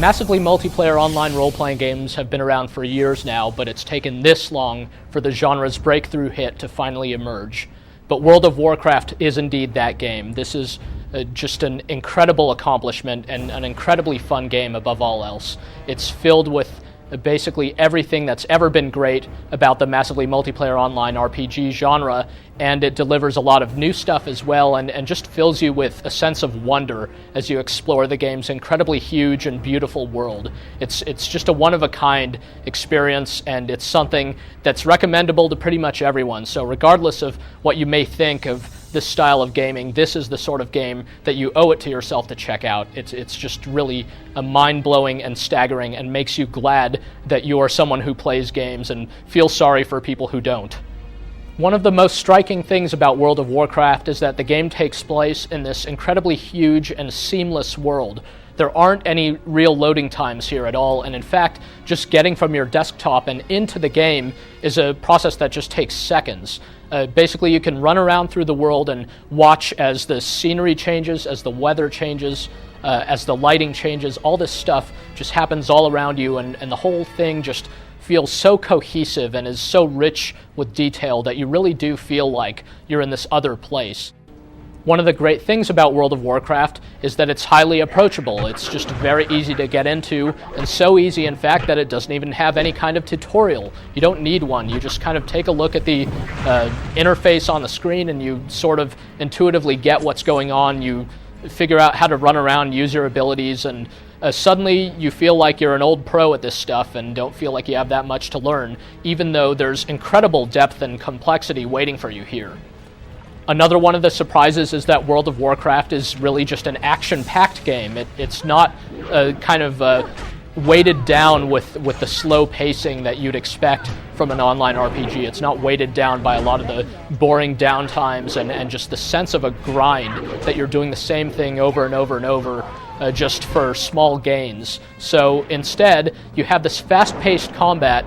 Massively multiplayer online role-playing games have been around for years now, but it's taken this long for the genre's breakthrough hit to finally emerge. But World of Warcraft is indeed that game. This is just an incredible accomplishment and an incredibly fun game above all else. It's filled with basically everything that's ever been great about the massively multiplayer online RPG genre, and it delivers a lot of new stuff as well, and just fills you with a sense of wonder as you explore the game's incredibly huge and beautiful world. It's just a one-of-a-kind experience, and it's something that's recommendable to pretty much everyone. So regardless of what you may think of this style of gaming, this is the sort of game that you owe it to yourself to check out. It's just really mind-blowing and staggering, and makes you glad that you are someone who plays games and feels sorry for people who don't. One of the most striking things about World of Warcraft is that the game takes place in this incredibly huge and seamless world. There aren't any real loading times here at all, and in fact, just getting from your desktop and into the game is a process that just takes seconds. Basically, you can run around through the world and watch as the scenery changes, as the weather changes, as the lighting changes. All this stuff just happens all around you, and the whole thing just feels so cohesive and is so rich with detail that you really do feel like you're in this other place. One of the great things about World of Warcraft is that it's highly approachable. It's just very easy to get into, and so easy, in fact, that it doesn't even have any kind of tutorial. You don't need one. You just kind of take a look at the interface on the screen, and you sort of intuitively get what's going on. You figure out how to run around, use your abilities, and suddenly you feel like you're an old pro at this stuff and don't feel like you have that much to learn, even though there's incredible depth and complexity waiting for you here. Another one of the surprises is that World of Warcraft is really just an action-packed game. It's not kind of weighted down with the slow pacing that you'd expect from an online RPG. It's not weighted down by a lot of the boring downtimes and just the sense of a grind that you're doing the same thing over and over and over just for small gains. So instead, you have this fast-paced combat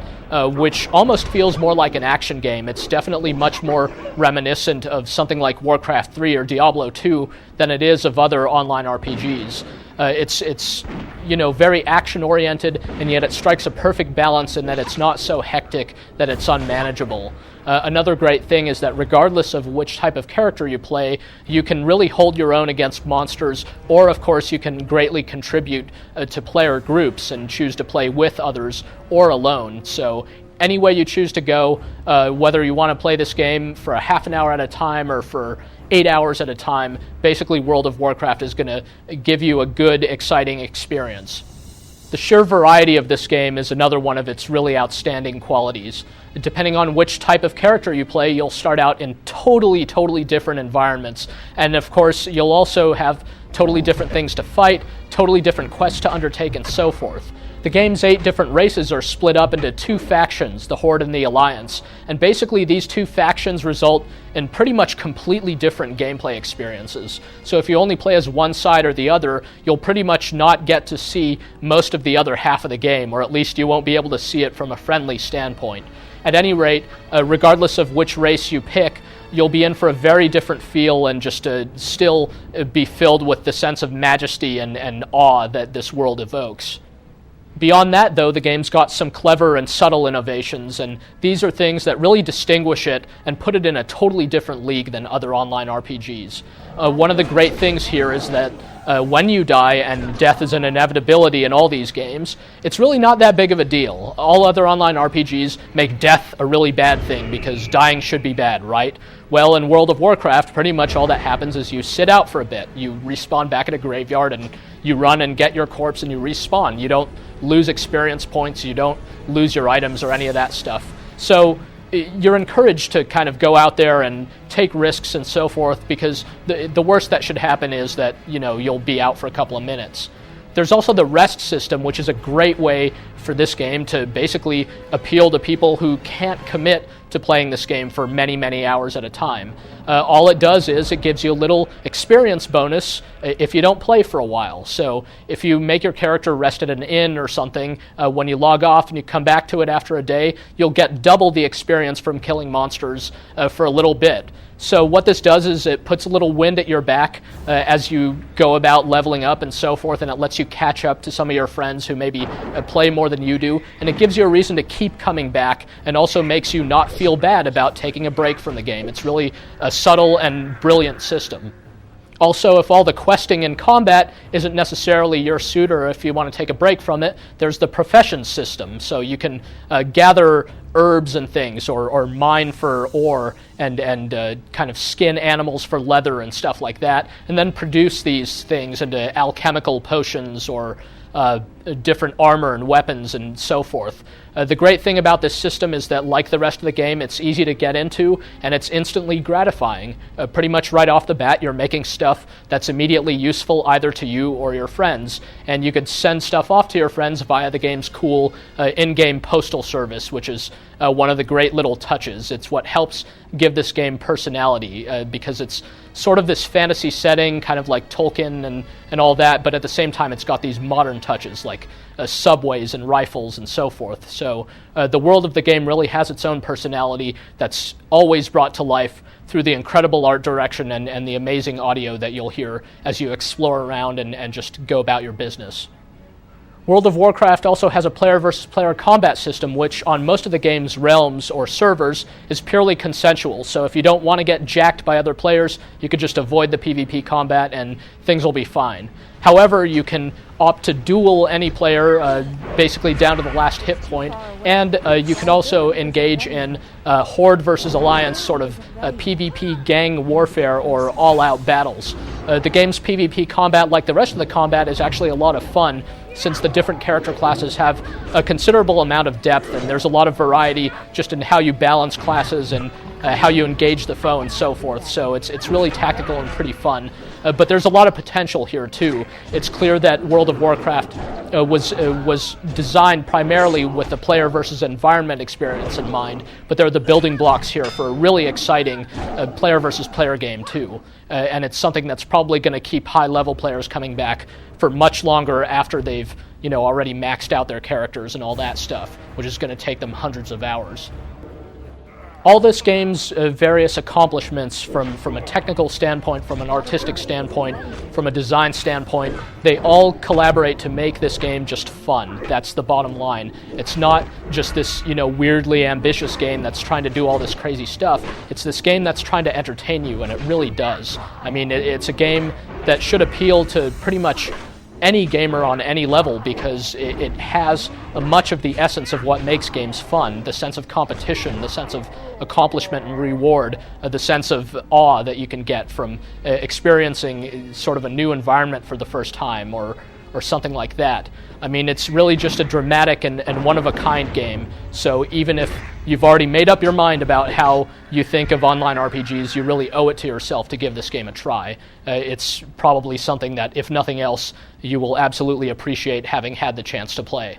which almost feels more like an action game. It's definitely much more reminiscent of something like Warcraft 3 or Diablo 2 than it is of other online RPGs. It's very action-oriented, and yet it strikes a perfect balance in that it's not so hectic that it's unmanageable. Another great thing is that regardless of which type of character you play, you can really hold your own against monsters, or of course you can greatly contribute to player groups and choose to play with others or alone. So any way you choose to go, whether you want to play this game for a half an hour at a time or for 8 hours at a time, basically World of Warcraft is going to give you a good, exciting experience. The sheer variety of this game is another one of its really outstanding qualities. Depending on which type of character you play, you'll start out in totally different environments. And of course, you'll also have totally different things to fight, totally different quests to undertake, and so forth. The game's 8 different races are split up into 2 factions, the Horde and the Alliance, and basically these 2 factions result in pretty much completely different gameplay experiences. So if you only play as one side or the other, you'll pretty much not get to see most of the other half of the game, or at least you won't be able to see it from a friendly standpoint. At any rate, regardless of which race you pick, you'll be in for a very different feel and just still be filled with the sense of majesty and awe that this world evokes. Beyond that, though, the game's got some clever and subtle innovations, and these are things that really distinguish it and put it in a totally different league than other online RPGs. One of the great things here is that when you die, and death is an inevitability in all these games, it's really not that big of a deal. All other online RPGs make death a really bad thing because dying should be bad, right? Well, in World of Warcraft, pretty much all that happens is you sit out for a bit. You respawn back at a graveyard, and you run and get your corpse, and you respawn. You don't lose experience points, you don't lose your items or any of that stuff. So you're encouraged to kind of go out there and take risks and so forth, because the worst that should happen is that, you'll be out for a couple of minutes. There's also the rest system, which is a great way for this game to basically appeal to people who can't commit to playing this game for many, many hours at a time. All it does is it gives you a little experience bonus if you don't play for a while. So if you make your character rest at an inn or something, when you log off and you come back to it after a day, you'll get double the experience from killing monsters for a little bit. So what this does is it puts a little wind at your back as you go about leveling up and so forth, and it lets you catch up to some of your friends who maybe play more than you do, and it gives you a reason to keep coming back, and also makes you not feel bad about taking a break from the game. It's really a subtle and brilliant system. Also, if all the questing and combat isn't necessarily your suit, or if you want to take a break from it, there's the profession system. So you can gather herbs and things, or mine for ore, and kind of skin animals for leather and stuff like that, and then produce these things into alchemical potions or different armor and weapons and so forth. The great thing about this system is that, like the rest of the game, it's easy to get into and it's instantly gratifying. Pretty much right off the bat, you're making stuff that's immediately useful either to you or your friends, and you could send stuff off to your friends via the game's cool in-game postal service, which is one of the great little touches. It's what helps give this game personality, because it's sort of this fantasy setting, kind of like Tolkien and all that, but at the same time it's got these modern touches like subways and rifles and so forth. So the world of the game really has its own personality that's always brought to life through the incredible art direction and the amazing audio that you'll hear as you explore around and just go about your business. World of Warcraft also has a player versus player combat system, which on most of the game's realms or servers is purely consensual. So if you don't want to get jacked by other players, you could just avoid the PvP combat and things will be fine. However, you can opt to duel any player basically down to the last hit point, and you can also engage in Horde versus Alliance sort of PvP gang warfare or all-out battles. The game's PvP combat, like the rest of the combat, is actually a lot of fun, since the different character classes have a considerable amount of depth, and there's a lot of variety just in how you balance classes and how you engage the foe and so forth. So it's really tactical and pretty fun. But there's a lot of potential here too. It's clear that World of Warcraft was designed primarily with the player versus environment experience in mind, but there are the building blocks here for a really exciting player versus player game too. And it's something that's probably going to keep high-level players coming back for much longer after they've already maxed out their characters and all that stuff, which is going to take them hundreds of hours. All this game's various accomplishments from a technical standpoint, from an artistic standpoint, from a design standpoint, they all collaborate to make this game just fun. That's the bottom line. It's not just this weirdly ambitious game that's trying to do all this crazy stuff. It's this game that's trying to entertain you, and it really does. I mean, it's a game that should appeal to pretty much any gamer on any level, because it has much of the essence of what makes games fun: the sense of competition, the sense of accomplishment and reward, the sense of awe that you can get from experiencing sort of a new environment for the first time, or something like that. I mean, it's really just a dramatic and one-of-a-kind game, so even if you've already made up your mind about how you think of online RPGs, you really owe it to yourself to give this game a try. It's probably something that, if nothing else, you will absolutely appreciate having had the chance to play.